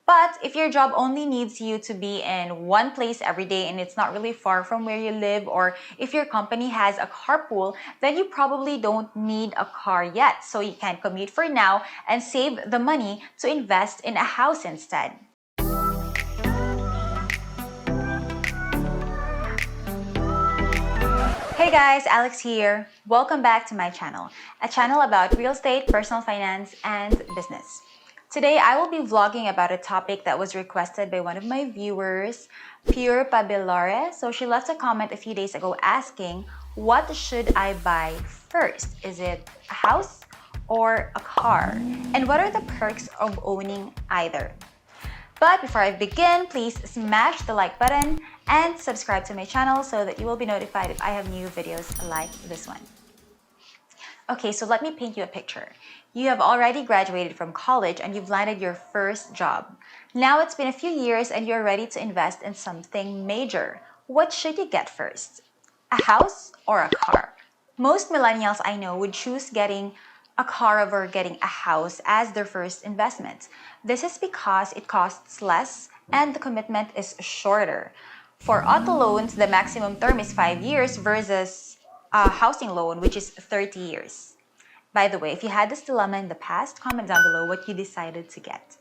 But if your job only needs you to be in one place every day and it's not really far from where you live, or if your company has a carpool, then you probably don't need a car yet. So you can commute for now and save the money to invest in a house instead. Hey guys, Alex here. Welcome back to my channel, a channel about real estate, personal finance, and business. Today, I will be vlogging about a topic that was requested by one of my viewers, Pure Pabillore. So she left a comment a few days ago asking, what should I buy first? Is it a house or a car? And what are the perks of owning either? But before I begin, please smash the like button and subscribe to my channel so that you will be notified if I have new videos like this one. Okay, so let me paint you a picture. You have already graduated from college and you've landed your first job. Now it's been a few years and you're ready to invest in something major. What should you get first? A house or a car? Most millennials I know would choose getting a car over getting a house as their first investment. This is because it costs less and the commitment is shorter. For auto loans, the maximum term is 5 years versus a housing loan, which is 30 years. By the way, if you had this dilemma in the past, comment down below what you decided to get.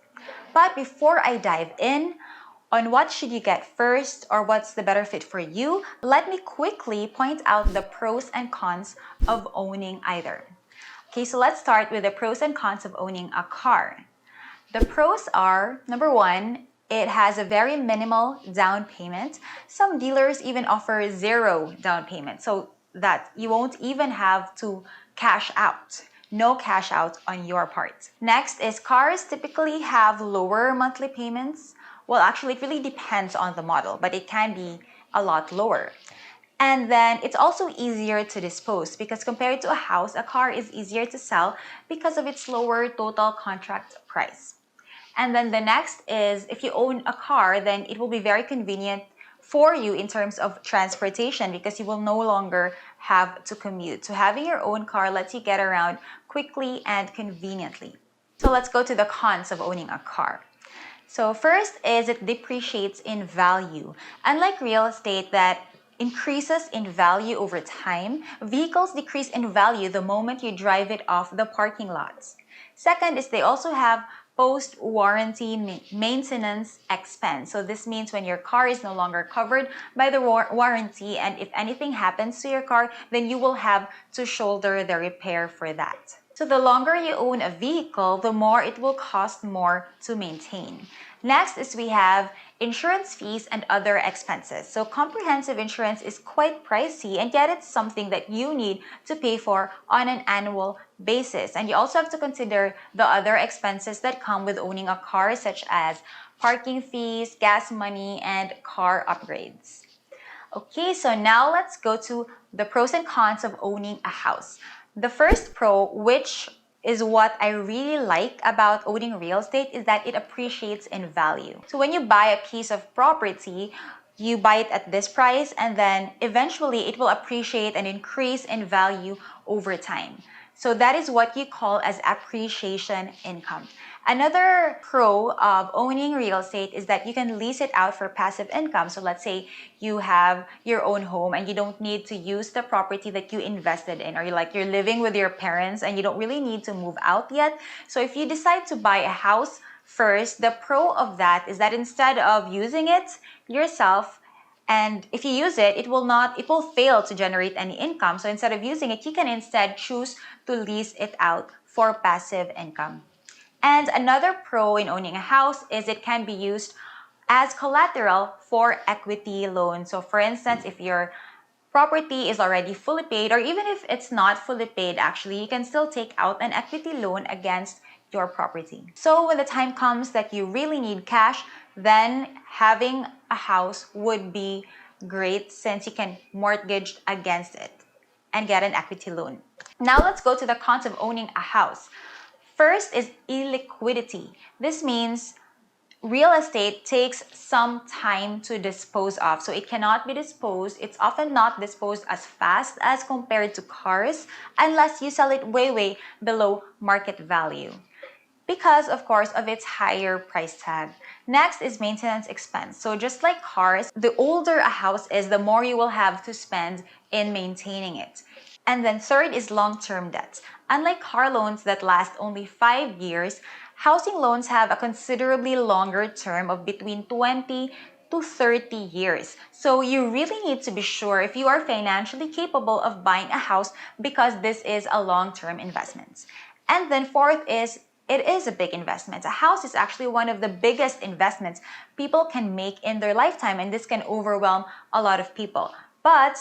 But before I dive in on what should you get first or what's the better fit for you, let me quickly point out the pros and cons of owning either. Okay, so let's start with the pros and cons of owning a car. The pros are, number one, it has a very minimal down payment. Some dealers even offer zero down payment so that you won't even have to cash out. No cash out on your part. Next is cars typically have lower monthly payments. Well, actually, it really depends on the model, but it can be a lot lower. And then it's also easier to dispose because compared to a house, a car is easier to sell because of its lower total contract price. And then the next is if you own a car, then it will be very convenient for you in terms of transportation because you will no longer have to commute. So having your own car lets you get around quickly and conveniently. So let's go to the cons of owning a car. So first is it depreciates in value. Unlike real estate that increases in value over time, vehicles decrease in value the moment you drive it off the parking lots. Second is they also have post-warranty maintenance expense. So this means when your car is no longer covered by the warranty and if anything happens to your car, then you will have to shoulder the repair for that. So the longer you own a vehicle, the more it will cost more to maintain. Next is we have insurance fees and other expenses. So comprehensive insurance is quite pricey and yet it's something that you need to pay for on an annual basis. And you also have to consider the other expenses that come with owning a car such as parking fees, gas money, and car upgrades. Okay, so now let's go to the pros and cons of owning a house. The first pro, which is what I really like about owning real estate, is that it appreciates in value. So when you buy a piece of property, you buy it at this price and then eventually it will appreciate and increase in value over time. So that is what you call as appreciation income. Another pro of owning real estate is that you can lease it out for passive income. So let's say you have your own home and you don't need to use the property that you invested in, or you're living with your parents and you don't really need to move out yet. So if you decide to buy a house first, the pro of that is that instead of using it yourself, and if you use it, it will fail to generate any income. So instead of using it, you can instead choose to lease it out for passive income. And another pro in owning a house is it can be used as collateral for equity loans. So for instance, if your property is already fully paid, or even if it's not fully paid, actually, you can still take out an equity loan against your property. So when the time comes that you really need cash, then having a house would be great since you can mortgage against it and get an equity loan. Now let's go to the cons of owning a house. First is illiquidity. This means real estate takes some time to dispose of. So it cannot be disposed. It's often not disposed as fast as compared to cars unless you sell it way below market value. because of course of its higher price tag. Next is maintenance expense. So just like cars, the older a house is, the more you will have to spend in maintaining it. And then third is long-term debts. Unlike car loans that last only 5 years, housing loans have a considerably longer term of between 20 to 30 years. So you really need to be sure if you are financially capable of buying a house because this is a long-term investment. And then fourth is it is a big investment. A house is actually one of the biggest investments people can make in their lifetime, and this can overwhelm a lot of people. But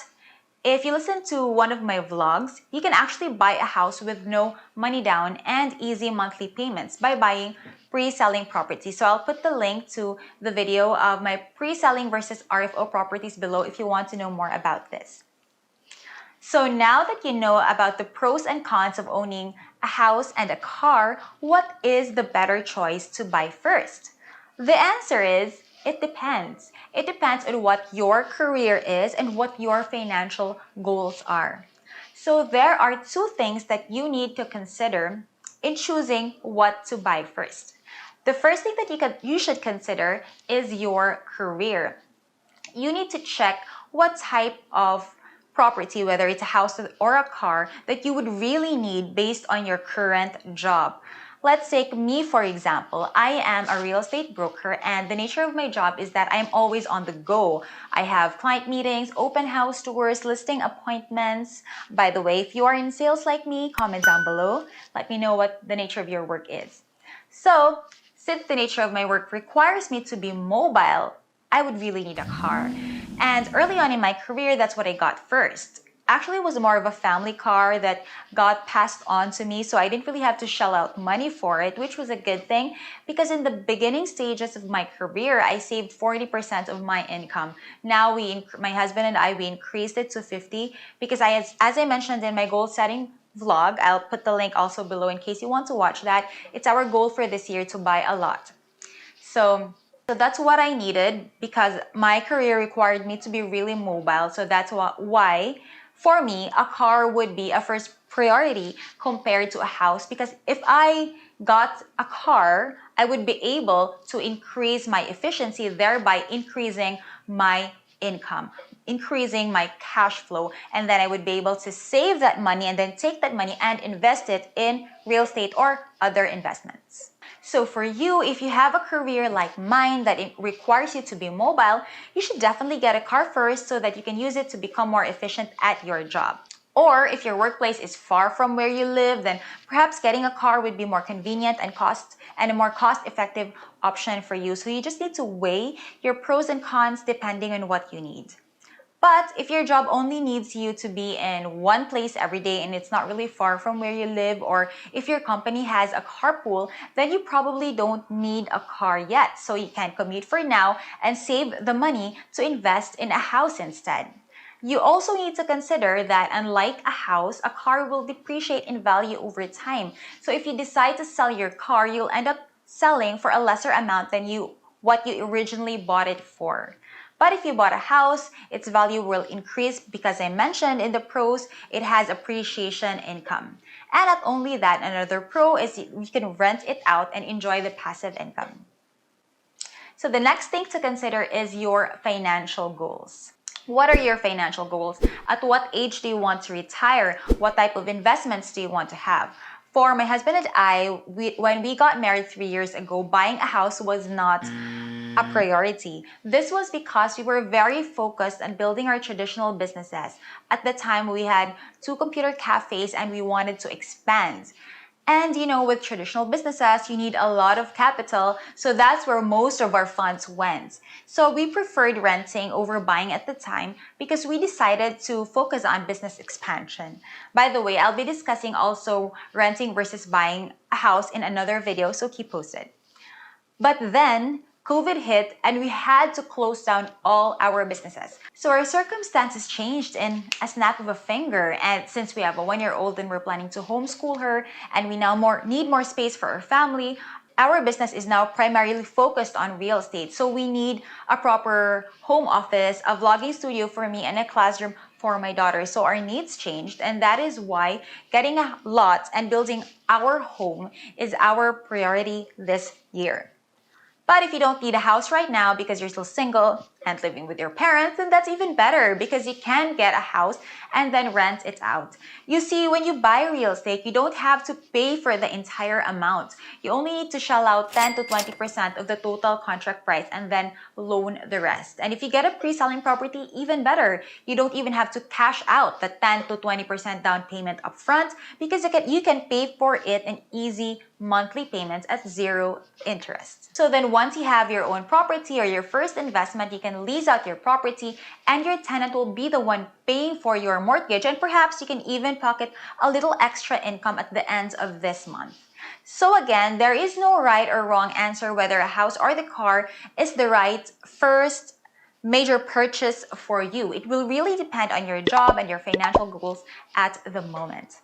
if you listen to one of my vlogs, you can actually buy a house with no money down and easy monthly payments by buying pre-selling properties. So I'll put the link to the video of my pre-selling versus RFO properties below if you want to know more about this. So now that you know about the pros and cons of owning a house and a car, what is the better choice to buy first? The answer is it depends. It depends on what your career is and what your financial goals are. So there are two things that you need to consider in choosing what to buy first. The first thing that you should consider is your career. You need to check what type of property, whether it's a house or a car, that you would really need based on your current job. Let's take me, for example. I am a real estate broker, and the nature of my job is that I'm always on the go. I have client meetings, open house tours, listing appointments. By the way, if you are in sales like me, comment down below. Let me know what the nature of your work is. So, since the nature of my work requires me to be mobile, I would really need a car. And early on in my career, that's what I got first. Actually, it was more of a family car that got passed on to me, so I didn't really have to shell out money for it, which was a good thing because in the beginning stages of my career, I saved 40% of my income. Now, my husband and I, we increased it to 50 because as I mentioned in my goal setting vlog, I'll put the link also below in case you want to watch that. It's our goal for this year to buy a lot. So that's what I needed because my career required me to be really mobile. So that's why, for me, a car would be a first priority compared to a house because if I got a car, I would be able to increase my efficiency, thereby increasing my income, increasing my cash flow, and then I would be able to save that money and then take that money and invest it in real estate or other investments. So for you, if you have a career like mine that it requires you to be mobile, you should definitely get a car first so that you can use it to become more efficient at your job. Or if your workplace is far from where you live, then perhaps getting a car would be more convenient and a more cost-effective option for you. So you just need to weigh your pros and cons depending on what you need. But if your job only needs you to be in one place every day and it's not really far from where you live, or if your company has a carpool, then you probably don't need a car yet. So you can commute for now and save the money to invest in a house instead. You also need to consider that unlike a house, a car will depreciate in value over time. So if you decide to sell your car, you'll end up selling for a lesser amount than what you originally bought it for. But if you bought a house, its value will increase because I mentioned in the pros, it has appreciation income. And not only that, another pro is you can rent it out and enjoy the passive income. So the next thing to consider is your financial goals. What are your financial goals? At what age do you want to retire? What type of investments do you want to have? For my husband and I, when we got married 3 years ago, buying a house was not a priority. This was because we were very focused on building our traditional businesses. At the time, we had 2 computer cafes and we wanted to expand. And with traditional businesses, you need a lot of capital, so that's where most of our funds went. So we preferred renting over buying at the time because we decided to focus on business expansion. By the way, I'll be discussing also renting versus buying a house in another video, so keep posted. But then COVID hit and we had to close down all our businesses. So our circumstances changed in a snap of a finger. And since we have a 1-year-old and we're planning to homeschool her and we now need more space for our family, our business is now primarily focused on real estate. So we need a proper home office, a vlogging studio for me, and a classroom for my daughter. So our needs changed, and that is why getting a lot and building our home is our priority this year. But if you don't need a house right now because you're still single and living with your parents, then that's even better because you can get a house and then rent it out. You see, when you buy real estate, you don't have to pay for the entire amount. You only need to shell out 10 to 20% of the total contract price and then loan the rest. And if you get a pre-selling property, even better. You don't even have to cash out the 10 to 20% down payment upfront because you can pay for it in easy monthly payments at zero interest. So then once you have your own property or your first investment, you can lease out your property and your tenant will be the one paying for your mortgage, and perhaps you can even pocket a little extra income at the end of this month. So again, there is no right or wrong answer whether a house or the car is the right first major purchase for you. It will really depend on your job and your financial goals at the moment.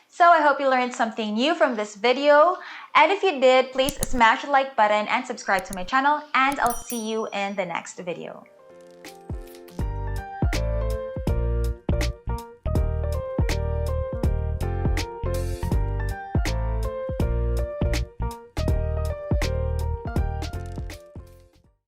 So I hope you learned something new from this video. And if you did, please smash the like button and subscribe to my channel, and I'll see you in the next video.